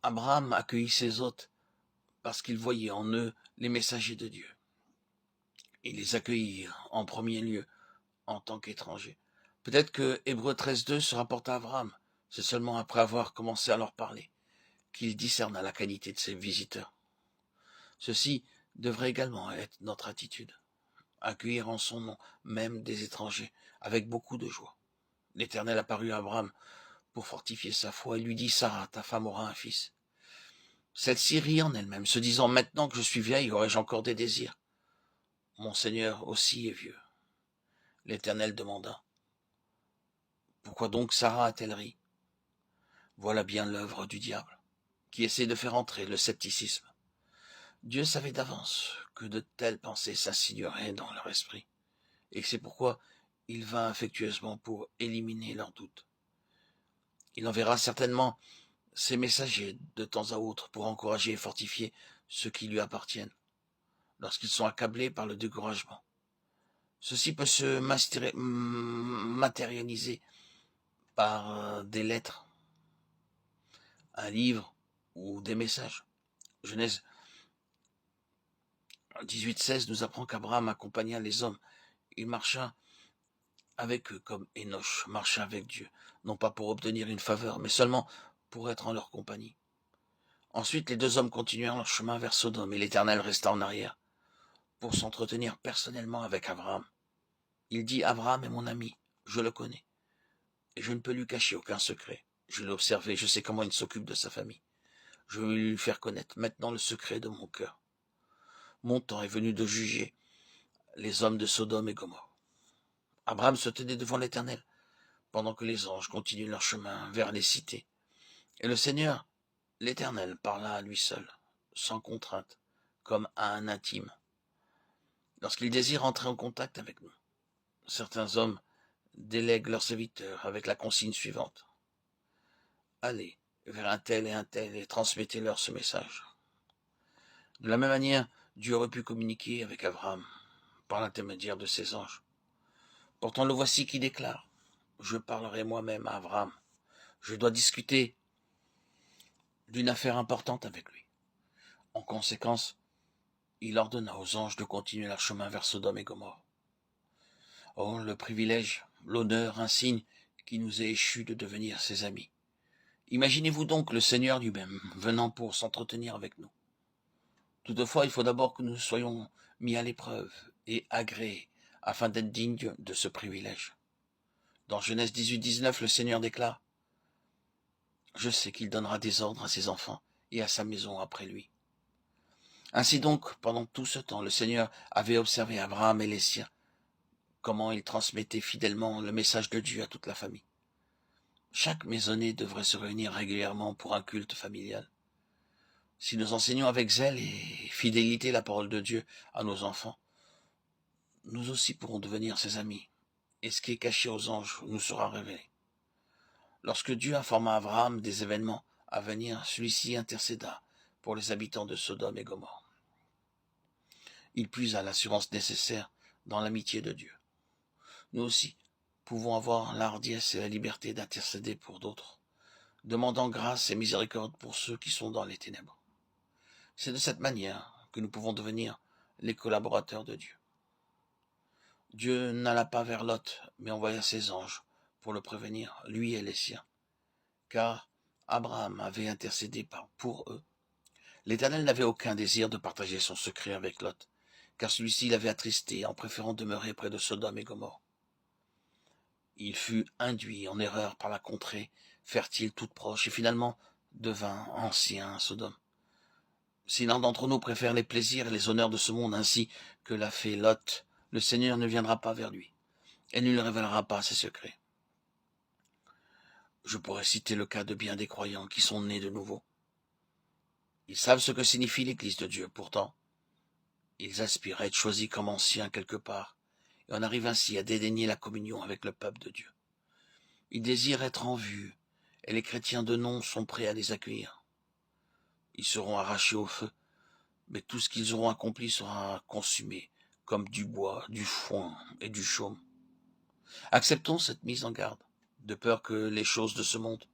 Abraham accueillit ses hôtes parce qu'il voyait en eux les messagers de Dieu. Il les accueillit en premier lieu en tant qu'étrangers. Peut-être que Hébreux 13.2 se rapporte à Abraham. C'est seulement après avoir commencé à leur parler qu'il discerna la qualité de ses visiteurs. Ceci devrait également être notre attitude. Accueillir en son nom même des étrangers avec beaucoup de joie. L'Éternel apparut à Abraham pour fortifier sa foi et lui dit, Sarah, ta femme aura un fils. Celle-ci rit en elle-même, se disant, maintenant que je suis vieille, aurais-je encore des désirs? Mon Seigneur aussi est vieux. L'Éternel demanda, pourquoi donc Sarah a-t-elle ri? Voilà bien l'œuvre du diable, qui essaie de faire entrer le scepticisme. Dieu savait d'avance que de telles pensées s'insinueraient dans leur esprit, et c'est pourquoi il vint affectueusement pour éliminer leurs doutes. Il enverra certainement ses messagers de temps à autre pour encourager et fortifier ceux qui lui appartiennent, lorsqu'ils sont accablés par le découragement. Ceci peut se matérialiser par des lettres, un livre ou des messages. Genèse 18.16 nous apprend qu'Abraham accompagna les hommes. Il marcha avec eux comme Enoch marcha avec Dieu, non pas pour obtenir une faveur, mais seulement pour être en leur compagnie. Ensuite, les deux hommes continuèrent leur chemin vers Sodome, et l'Éternel resta en arrière, pour s'entretenir personnellement avec Abraham. Il dit, Abraham est mon ami, je le connais, et je ne peux lui cacher aucun secret. Je l'ai observé, je sais comment il s'occupe de sa famille. Je veux lui faire connaître maintenant le secret de mon cœur. Mon temps est venu de juger les hommes de Sodome et Gomorrhe. Abraham se tenait devant l'Éternel, pendant que les anges continuent leur chemin vers les cités. Et le Seigneur, l'Éternel, parla à lui seul, sans contrainte, comme à un intime. Lorsqu'il désire entrer en contact avec nous, certains hommes délèguent leurs serviteurs avec la consigne suivante. Allez vers un tel et transmettez-leur ce message. De la même manière, Dieu aurait pu communiquer avec Abraham par l'intermédiaire de ses anges. Pourtant le voici qui déclare, je parlerai moi-même à Abraham. Je dois discuter d'une affaire importante avec lui. En conséquence, il ordonna aux anges de continuer leur chemin vers Sodome et Gomorrhe. Oh, le privilège, l'honneur, un signe qui nous est échu de devenir ses amis. Imaginez-vous donc le Seigneur lui-même venant pour s'entretenir avec nous. Toutefois, il faut d'abord que nous soyons mis à l'épreuve et agréés afin d'être dignes de ce privilège. Dans Genèse 18.19, le Seigneur déclare « Je sais qu'il donnera des ordres à ses enfants et à sa maison après lui. » Ainsi donc, pendant tout ce temps, le Seigneur avait observé Abraham et les siens, comment ils transmettaient fidèlement le message de Dieu à toute la famille. Chaque maisonnée devrait se réunir régulièrement pour un culte familial. Si nous enseignons avec zèle et fidélité la parole de Dieu à nos enfants, nous aussi pourrons devenir ses amis, et ce qui est caché aux anges nous sera révélé. Lorsque Dieu informa Abraham des événements à venir, celui-ci intercéda pour les habitants de Sodome et Gomorrhe. Il puisa l'assurance nécessaire dans l'amitié de Dieu. Nous aussi pouvons avoir la hardiesse et la liberté d'intercéder pour d'autres, demandant grâce et miséricorde pour ceux qui sont dans les ténèbres. C'est de cette manière que nous pouvons devenir les collaborateurs de Dieu. Dieu n'alla pas vers Lot, mais envoya ses anges pour le prévenir, lui et les siens, car Abraham avait intercédé pour eux. L'Éternel n'avait aucun désir de partager son secret avec Lot, car celui-ci l'avait attristé en préférant demeurer près de Sodome et Gomorrhe. Il fut induit en erreur par la contrée fertile toute proche et finalement devint ancien à Sodome. Si l'un d'entre nous préfère les plaisirs et les honneurs de ce monde ainsi que l'a fait Lot, le Seigneur ne viendra pas vers lui et ne lui révélera pas ses secrets. Je pourrais citer le cas de bien des croyants qui sont nés de nouveau. Ils savent ce que signifie l'Église de Dieu, pourtant, ils aspirent à être choisis comme anciens quelque part, et on arrive ainsi à dédaigner la communion avec le peuple de Dieu. Ils désirent être en vue, et les chrétiens de nom sont prêts à les accueillir. Ils seront arrachés au feu, mais tout ce qu'ils auront accompli sera consumé, comme du bois, du foin et du chaume. Acceptons cette mise en garde, de peur que les choses de ce monde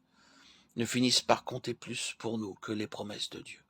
ne finissent par compter plus pour nous que les promesses de Dieu.